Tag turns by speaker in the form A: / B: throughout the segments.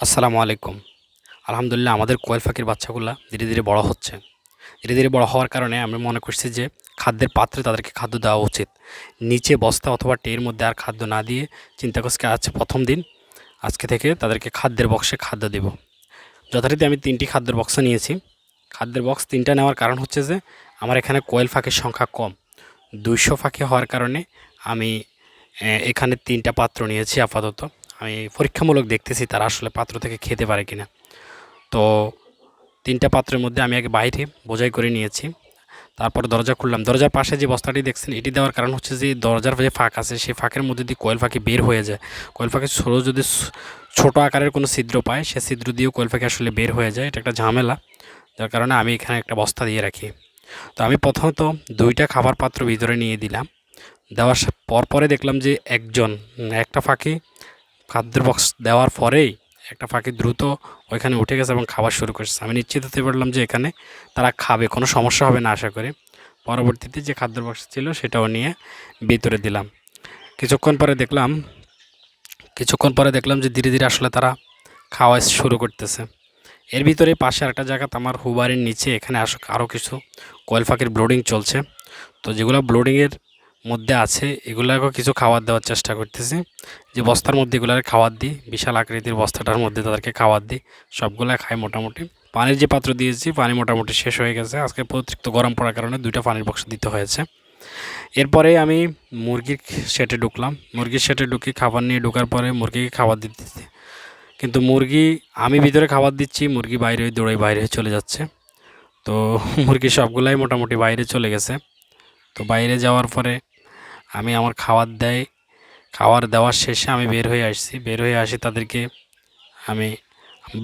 A: আসসালামু আলাইকুম। আলহামদুলিল্লাহ আমাদের কোয়েল পাখির বাচ্চাগুলা ধীরে, ধীরে বড় হচ্ছে। ধীরে, ধীরে বড় হওয়ার কারণে আমি মনে করছি যে খাদ্যের পাত্রে তাদেরকে খাদ্য দেওয়া উচিত। নিচে বস্তা অথবা ট্রের মধ্যে আর খাদ্য না দিয়ে চিন্তা করছি আজ ১ম দিন, আজকে থেকে তাদেরকে খাদ্যের বক্সে খাদ্য দেব। যথারীতি আমি ৩টি খাদ্যের বক্স নিয়েছি। খাদ্যের বক্স ৩টা নেওয়ার কারণ হচ্ছে যে আমার এখানে কোয়েল পাখির সংখ্যা কম। ২০০ পাখি হওয়ার কারণে আমি এখানে ৩টা পাত্র নিয়েছি আপাতত। আমি পরীক্ষামূলক দেখতেছি তারা আসলে পাত্র থেকে খেতে পারে কিনা। তো ৩টা পাত্রের মধ্যে আমি আগে বাইরে বোঝাই করে নিয়েছি। তারপরে দরজা খুললাম। দরজার পাশে যে বস্তাটি দেখছেন এটি দেওয়ার কারণ হচ্ছে যে দরজার যে ফাঁক আছে সেই ফাঁকের মধ্যে দিয়ে কোয়েল পাখি বের হয়ে যায়। কোয়েল পাখি যদি ছোট আকারের কোনো ছিদ্র পায় সে ছিদ্র দিয়েও কোয়েল পাখি আসলে বের হয়ে যায়। এটা একটা ঝামেলা। যার কারণে আমি এখানে একটা বস্তা দিয়ে রাখি। তো আমি প্রথমত ২টা খাবার পাত্র ভিতরে নিয়ে দিলাম। দেওয়ার পরে দেখলাম যে একটা পাখি খাদ্যের বক্স দেওয়ার পরেই একটা পাখি দ্রুত ওইখানে উঠে গেছে এবং খাবার শুরু করেছে। আমি নিশ্চিত হতে পারলাম যে এখানে তারা খাবে, কোনো সমস্যা হবে না আশা করি। পরবর্তীতে যে খাদ্যের বক্স ছিল সেটাও নিয়ে ভিতরে দিলাম। কিছুক্ষণ পরে দেখলাম যে ধীরে ধীরে আসলে তারা খাওয়া শুরু করতেছে। এর ভিতরে পাশে আরেকটা জায়গাতে আমার হুবারের নিচে এখানে আরও কিছু কোয়েল পাখির ব্রোডিং চলছে। তো যেগুলো ব্রোডিংয়ের মধ্যে আছে এগুলাকেও কিছু খাবার দেওয়ার চেষ্টা করতেছি। যে বস্তার মধ্যে এগুলার খাবার দিই, বিশাল আকৃতির বস্তাটার মধ্যে তাদেরকে খাবার দিই, সবগুলা খায় মোটামুটি। পানির যে পাত্র দিয়েছি পানি মোটামুটি শেষ হয়ে গেছে। আজকে অতিরিক্ত গরম পড়ার কারণে 2টা পানির বক্স দিতে হয়েছে। এরপরে আমি মুরগির শেডে ঢুকলাম। মুরগির শেডে ঢুকে খাবার নিয়ে ঢোকার পরে মুরগিকে খাবার দিতেছি, কিন্তু আমি ভিতরে খাবার দিচ্ছি, মুরগি বাইরে দৌড়ে বাইরে চলে যাচ্ছে। তো মুরগি সবগুলাই মোটামুটি বাইরে চলে গেছে। তো বাইরে যাওয়ার পরে আমি আমার খাবার দেওয়ার শেষে আমি বের হয়ে আসি তাদেরকে আমি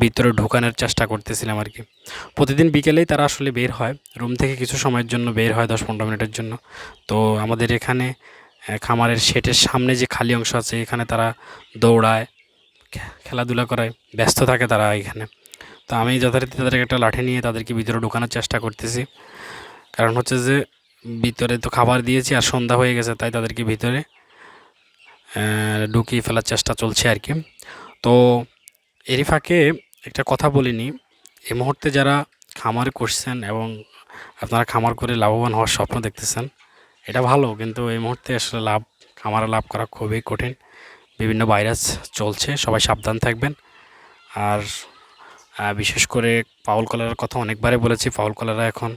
A: ভিতরে ঢোকানোর চেষ্টা করতেছিলাম আর কি। প্রতিদিন বিকেলেই তারা আসলে বের হয় রুম থেকে, কিছু সময়ের জন্য বের হয় 10-15 মিনিটের জন্য। তো আমাদের এখানে খামারের শেডের সামনে যে খালি অংশ আছে এখানে তারা দৌড়ায়, খেলাধুলা করায়, ব্যস্ত থাকে তারা এখানে। তো আমি যথারীতি তাদেরকে একটা লাঠি নিয়ে তাদেরকে ভিতরে ঢোকানোর চেষ্টা করতেছি। কারণ হচ্ছে যে ভিতরে তো খাবার দিয়েছি আর সন্ধ্যা হয়ে গেছে, তাই তাদেরকে ভিতরে ঢুকিয়ে ফেলার চেষ্টা চলছে আর কি। তো এরই ফাঁকে একটা কথা বলিনি, এই মুহূর্তে যারা খামার করছেন এবং আপনারা খামার করে লাভবান হওয়ার স্বপ্ন দেখতেছেন, এটা ভালো, কিন্তু এই মুহূর্তে আসলে খামারে লাভ করা খুবই কঠিন। বিভিন্ন ভাইরাস চলছে, সবাই সাবধান থাকবেন। আর বিশেষ করে ফাউল কলারের কথা অনেকবারই বলেছি। ফাউল কলারা এখন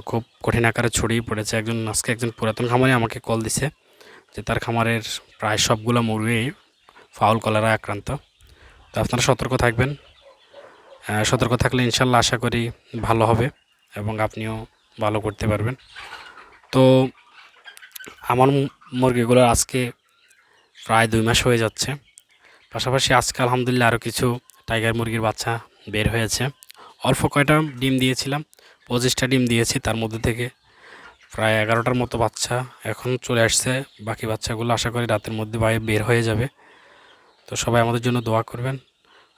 A: খুব কঠিন আকারে ছড়িয়ে পড়েছে। আজকে একজন পুরাতন খামারি আমাকে কল দিছে যে তার খামারের প্রায় সবগুলো মুরগি ফাউল কলারায় আক্রান্ত। তো আপনারা সতর্ক থাকবেন। সতর্ক থাকলে ইনশাল্লাহ আশা করি ভালো হবে এবং আপনিও ভালো করতে পারবেন। তো আমার মুরগিগুলোর আজকে প্রায় 2 মাস হয়ে যাচ্ছে। পাশাপাশি আজকে আলহামদুলিল্লাহ আরও কিছু টাইগার মুরগির বাচ্চা বের হয়েছে। অল্প কয়টা ডিম দিয়েছিলাম, 25টা ডিম দিয়েছি, তার মধ্যে থেকে প্রায় 11টার মতো বাচ্চা এখন চলে আসছে। বাকি বাচ্চাগুলো আশা করি রাতের মধ্যে বের হয়ে যাবে। তো সবাই আমাদের জন্য দোয়া করবেন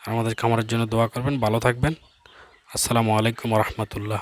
A: আর আমাদের খামারের জন্য দোয়া করবেন। ভালো থাকবেন। আসসালামু আলাইকুম রহমতুল্লাহ।